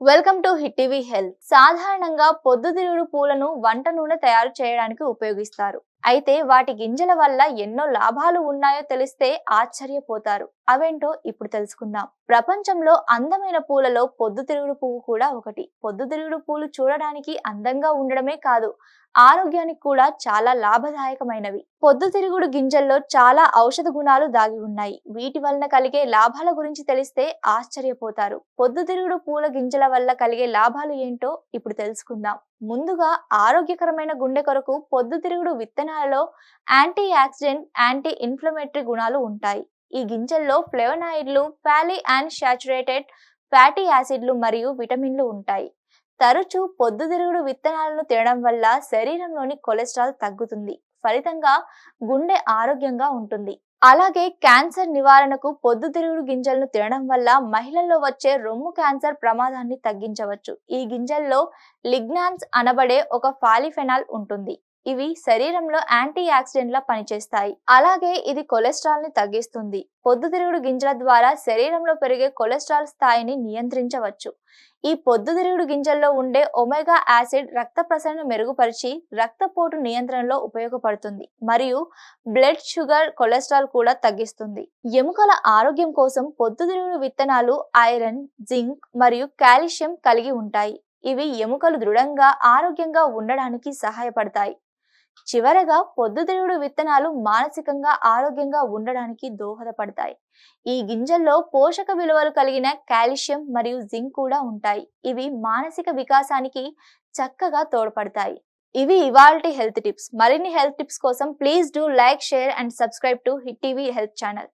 Welcome to hit TV health. సాధారణంగా పొద్దుతిరుగుడు పూలను వంట నూనె తయారు చేయడానికి ఉపయోగిస్తారు. అయితే వాటి గింజల వల్ల ఎన్నో లాభాలు ఉన్నాయో తెలిస్తే ఆశ్చర్యపోతారు. అవేంటో ఇప్పుడు తెలుసుకుందాం. ప్రపంచంలో అందమైన పూలలో పొద్దుతిరుగుడు పువ్వు కూడా ఒకటి. పొద్దుతిరుగుడు పూలు చూడడానికి అందంగా ఉండడమే కాదు, ఆరోగ్యానికి కూడా చాలా లాభదాయకమైనవి. పొద్దుతిరుగుడు గింజల్లో చాలా ఔషధ గుణాలు దాగి ఉన్నాయి. వీటి వలన కలిగే లాభాల గురించి తెలిస్తే ఆశ్చర్యపోతారు. పొద్దుతిరుగుడు పూల గింజల వల్ల కలిగే లాభాలు ఏంటో ఇప్పుడు తెలుసుకుందాం. ముందుగా ఆరోగ్యకరమైన గుండె కొరకు పొద్దుతిరుగుడు విత్తనాలలో యాంటీ ఆక్సిడెంట్, యాంటీ ఇన్ఫ్లమేటరీ గుణాలు ఉంటాయి. ఈ గింజల్లో ఫ్లేవనాయిడ్లు, పాలీ అండ్ సాచురేటెడ్ ఫ్యాటీ యాసిడ్లు మరియు విటమిన్లు ఉంటాయి. తరచూ పొద్దుతిరుగుడు విత్తనాలను తినడం వల్ల శరీరంలోని కొలెస్ట్రాల్ తగ్గుతుంది. ఫలితంగా గుండె ఆరోగ్యంగా ఉంటుంది. అలాగే క్యాన్సర్ నివారణకు పొద్దుతిరుగుడు గింజలను తినడం వల్ల మహిళల్లో వచ్చే రొమ్ము క్యాన్సర్ ప్రమాదాన్ని తగ్గించవచ్చు. ఈ గింజల్లో లిగ్నాన్స్ అనబడే ఒక పాలిఫెనాల్ ఉంటుంది. ఇవి శరీరంలో యాంటీ ఆక్సిడెంట్లా పనిచేస్తాయి. అలాగే ఇది కొలెస్ట్రాల్ ని తగ్గిస్తుంది. పొద్దుతిరుగుడు గింజల ద్వారా శరీరంలో పెరిగే కొలెస్ట్రాల్ స్థాయిని నియంత్రించవచ్చు. ఈ పొద్దుతిరుగుడు గింజల్లో ఉండే ఒమేగా యాసిడ్ రక్త ప్రసరణ మెరుగుపరిచి రక్తపోటు నియంత్రణలో ఉపయోగపడుతుంది మరియు బ్లడ్ షుగర్, కొలెస్ట్రాల్ కూడా తగ్గిస్తుంది. ఎముకల ఆరోగ్యం కోసం పొద్దుతిరుగుడు విత్తనాలు ఐరన్, జింక్ మరియు కాల్షియం కలిగి ఉంటాయి. ఇవి ఎముకలు దృఢంగా, ఆరోగ్యంగా ఉండడానికి సహాయపడతాయి. చివరగా పొద్దుతిరుగుడు విత్తనాలు మానసికంగా ఆరోగ్యంగా ఉండడానికి దోహదపడతాయి. ఈ గింజల్లో పోషక విలువలు కలిగిన కాల్షియం మరియు జింక్ కూడా ఉంటాయి. ఇవి మానసిక వికాసానికి చక్కగా తోడ్పడతాయి. ఇవి ఇవాల్టి హెల్త్ టిప్స్. మరిన్ని హెల్త్ టిప్స్ కోసం please do like, share and subscribe to hit TV health channel.